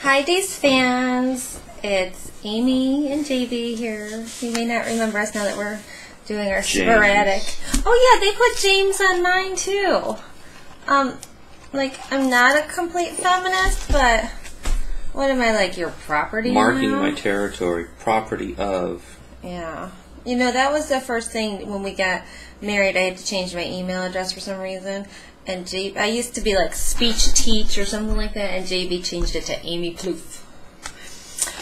Hi, Days fans. It's Amy and JB here. You may not remember us now that we're doing our sporadic. Oh yeah, they put James on mine too. I'm not a complete feminist, but what am I, like, your property Marking now? my territory, property of. Yeah. You know, that was the first thing when we got married. I had to change my email address for some reason. And I used to be like Speech Teach or something like that, and JB changed it to Amy Plouffe.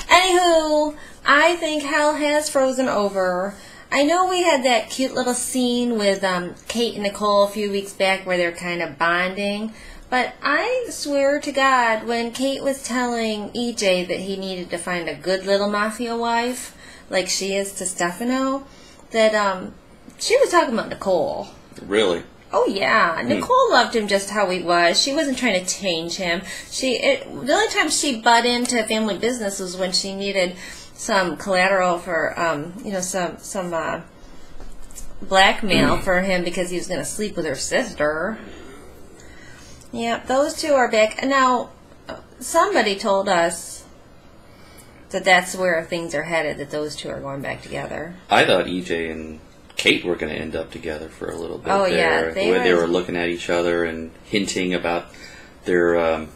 Anywho, I think hell has frozen over. I know we had that cute little scene with Kate and Nicole a few weeks back where they're kind of bonding. But I swear to God, when Kate was telling EJ that he needed to find a good little mafia wife, like she is to Stefano, that she was talking about Nicole. Really? Oh yeah, Nicole loved him just how he was. She wasn't trying to change him. The only time she butt into family business was when she needed some collateral for, some blackmail for him because he was going to sleep with her sister. Yeah, those two are back. Now, somebody told us that that's where things are headed, that those two are going back together. I thought EJ and Kate were going to end up together for a little bit. Oh, there, yeah. They were looking at each other and hinting about their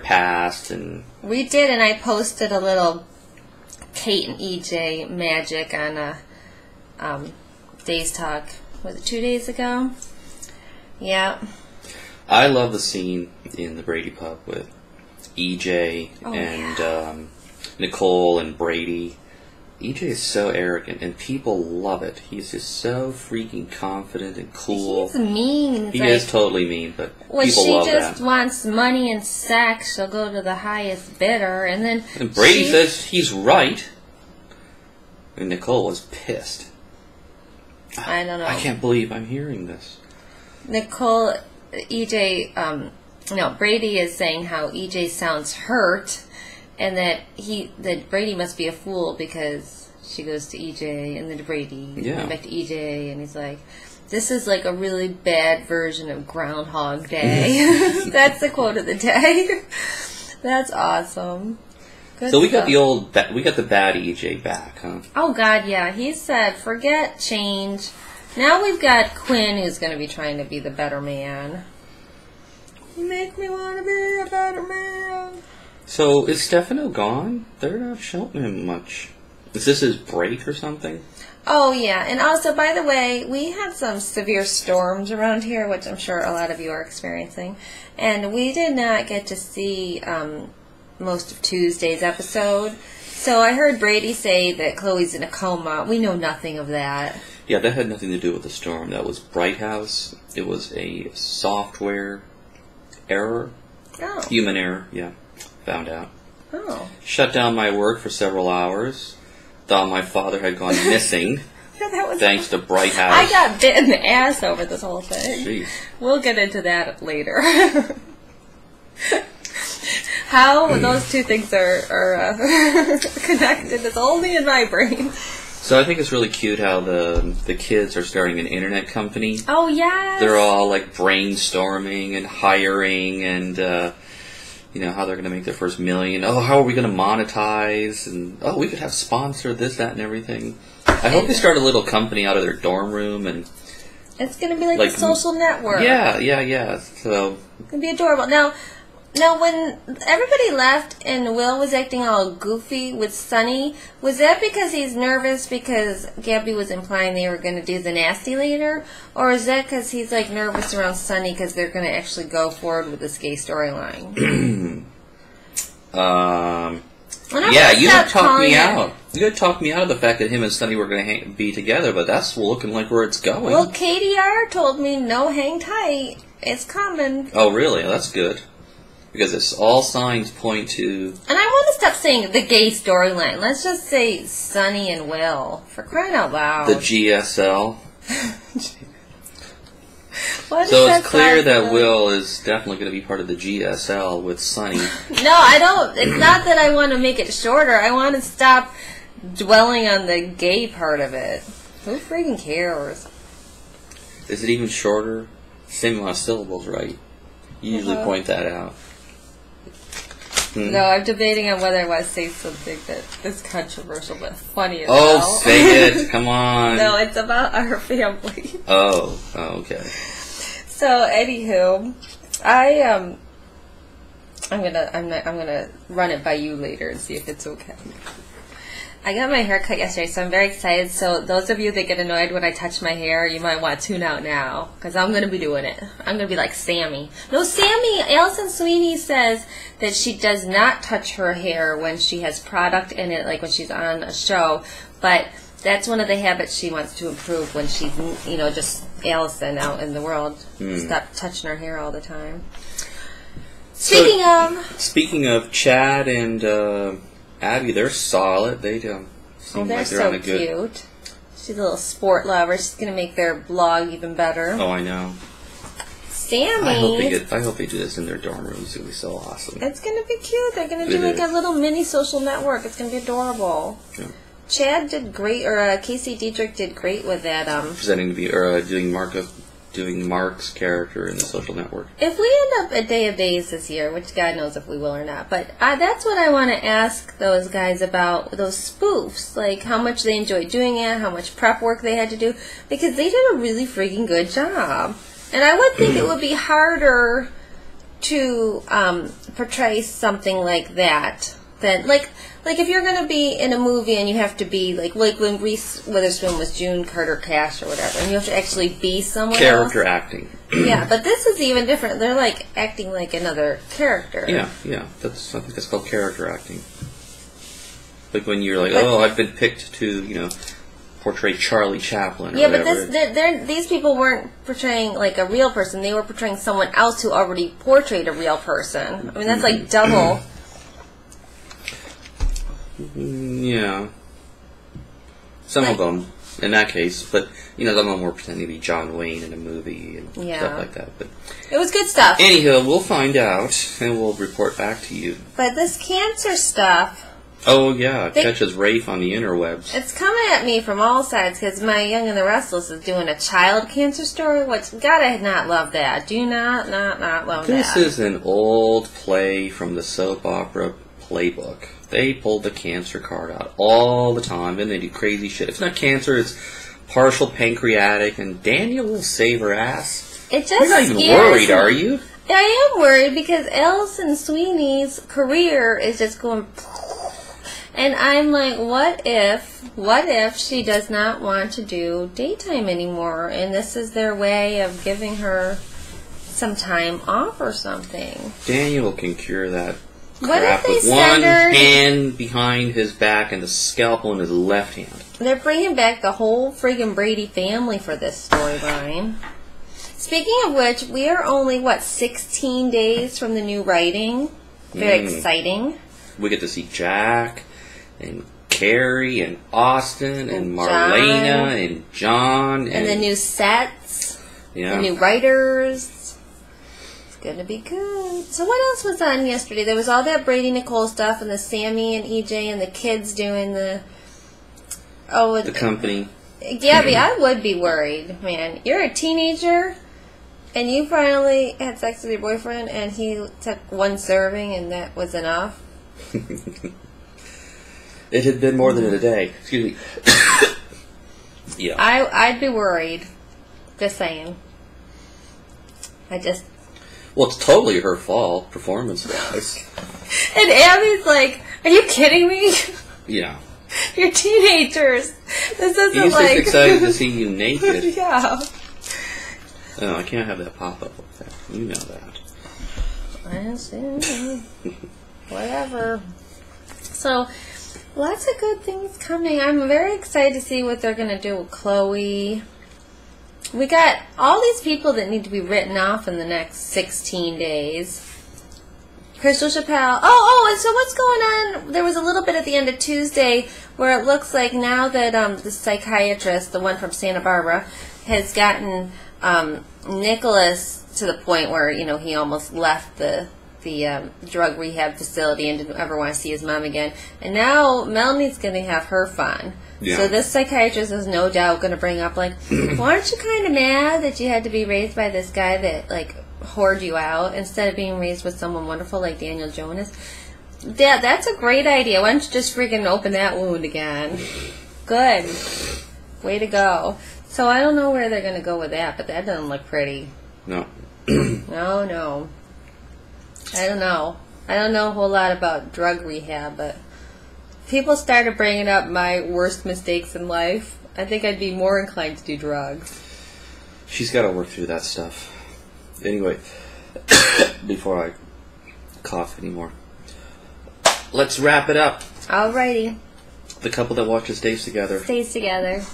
past. And we did, and I posted a little Kate and EJ magic on DaysTalk. Was it 2 days ago? Yeah. I love the scene in the Brady pub with EJ and Nicole and Brady. EJ is so arrogant, and people love it. He's just so freaking confident and cool. He's mean. He is totally mean, but when people love that. When she just wants money and sex, she'll go to the highest bidder, and then... And Brady says he's right, and Nicole was pissed. I don't know. I can't believe I'm hearing this. Nicole, Brady is saying how EJ sounds hurt, and that Brady must be a fool because she goes to EJ and then to Brady and back to EJ, and he's like, this is like a really bad version of Groundhog Day. That's the quote of the day. That's awesome. Good so we stuff. got the bad EJ back, huh? Oh God, yeah. He said, forget change. Now we've got Quinn, who's going to be trying to be the better man. You make me want to be a better man. So, is Stefano gone? They're not showing him much. Is this his break or something? Oh, yeah. And also, by the way, we had some severe storms around here, which I'm sure a lot of you are experiencing. And we did not get to see most of Tuesday's episode. So I heard Brady say that Chloe's in a coma. We know nothing of that. Yeah, that had nothing to do with the storm. That was Bright House. It was a software error. Oh. Human error, yeah. Found out. Oh. Shut down my work for several hours. Thought my father had gone missing. Thanks to Bright House. I got bit in the ass over this whole thing. Jeez. We'll get into that later. How those two things are connected is only in my brain. So I think it's really cute how the kids are starting an internet company. Oh, yes. They're all like brainstorming and hiring and how they're going to make their first million. Oh, how are we going to monetize? And we could have sponsor this, that, and everything. I hope they start a little company out of their dorm room and it's going to be like a social network. Yeah. So it's going to be adorable. Now, when everybody left and Will was acting all goofy with Sonny, was that because he's nervous because Gabby was implying they were going to do the nasty later? Or is that because he's like nervous around Sonny because they're going to actually go forward with this gay storyline? You had talked me out. You had talked me out of the fact that him and Sonny were going to be together, but that's looking like where it's going. Well, KDR told me, no, hang tight. It's coming. Oh, really? That's good. Because it's all signs point to... And I want to stop saying the gay storyline. Let's just say Sonny and Will. For crying out loud. The GSL. So it's clear that Will is definitely going to be part of the GSL with Sonny. No, I don't. It's not that I want to make it shorter. I want to stop dwelling on the gay part of it. Who freaking cares? Is it even shorter? Same amount of syllables, right? You usually point that out. No, I'm debating on whether I want to say something that is controversial but funny as Oh, well. say it! Come on. No, it's about our family. Oh, okay. So, anywho, I'm gonna run it by you later and see if it's okay. I got my hair cut yesterday, so I'm very excited. So those of you that get annoyed when I touch my hair, you might want to tune out now, because I'm going to be doing it. I'm going to be like Sami. No, Sami, Alison Sweeney says that she does not touch her hair when she has product in it, like when she's on a show, but that's one of the habits she wants to improve when she's, just Alison out in the world. Stop touching her hair all the time. Speaking of Chad and Abby, they're solid. They seem they're like they're so on a good. Cute. She's a little sport lover. She's gonna make their blog even better. Oh, I know. Sami. I hope they do this in their dorm room. It's gonna be so awesome. It's gonna be cute. They're gonna do like a little mini social network. It's gonna be adorable. Yeah. Chad did great, or Casey Dietrich did great with that. Presenting to be doing Mark's character in the social network. If we end up at Day of Days this year, which God knows if we will or not, but that's what I want to ask those guys about, those spoofs, like how much they enjoyed doing it, how much prep work they had to do, because they did a really freaking good job. And I would think it would be harder to portray something like that than, like if you're going to be in a movie and you have to be, like when Reese Witherspoon was June Carter Cash or whatever, and you have to actually be someone Character else. acting. Yeah, but this is even different. They're like acting like another character. Yeah. I think that's called character acting. Like when you're like, I've been picked to, portray Charlie Chaplin or whatever. But these people weren't portraying like a real person. They were portraying someone else who already portrayed a real person. I mean, that's like double. Yeah. Some of them, in that case, but, some of them were pretending to be John Wayne in a movie and stuff like that. But it was good stuff. Anywho, we'll find out, and we'll report back to you. But this cancer stuff... Oh, yeah, it catches Rafe on the interwebs. It's coming at me from all sides, because my Young and the Restless is doing a child cancer story, which, God, I not love that. Do not love that. This is an old play from the soap opera Playbook. They pull the cancer card out all the time, and they do crazy shit. It's not cancer, it's partial pancreatic, and Daniel will save her ass. It just You're not even worried, are you? I am worried, because Alison Sweeney's career is just going... And I'm like, what if she does not want to do daytime anymore, and this is their way of giving her some time off or something? Daniel can cure that. What if they with one hand behind his back and the scalpel in his left hand. They're bringing back the whole friggin' Brady family for this storyline. Speaking of which, we are only, 16 days from the new writing. Very exciting. We get to see Jack and Carrie and Austin and Marlena and John. And the new sets. Yeah. The new writers. Gonna be good. So what else was on yesterday? There was all that Brady Nicole stuff and the Sami and EJ and the kids doing the company. Gabby, I would be worried, man. You're a teenager and you finally had sex with your boyfriend and he took one serving and that was enough. It had been more than a day. Excuse me. Yeah. I'd be worried. Just saying. Well, it's totally her fault, performance-wise. And Abby's like, are you kidding me? Yeah. You're teenagers. This isn't He's like... just excited to see you naked. Yeah. Oh, I can't have that pop up like that. You know that. I see. Whatever. So, lots of good things coming. I'm very excited to see what they're going to do with Chloe. We got all these people that need to be written off in the next 16 days. Crystal Chappelle. And so what's going on? There was a little bit at the end of Tuesday where it looks like now that the psychiatrist, the one from Santa Barbara, has gotten Nicholas to the point where, he almost left the drug rehab facility and didn't ever want to see his mom again. And now Melanie's going to have her fun. Yeah. So this psychiatrist is no doubt going to bring up, like, well, aren't you kind of mad that you had to be raised by this guy that, like, whored you out instead of being raised with someone wonderful like Daniel Jonas? Yeah, that's a great idea. Why don't you just freaking open that wound again? Good. Way to go. So I don't know where they're going to go with that, but that doesn't look pretty. No. No. I don't know. I don't know a whole lot about drug rehab, but people started bringing up my worst mistakes in life. I think I'd be more inclined to do drugs. She's got to work through that stuff. Anyway, before I cough anymore, let's wrap it up. Alrighty. The couple that watches Days together. Stays together.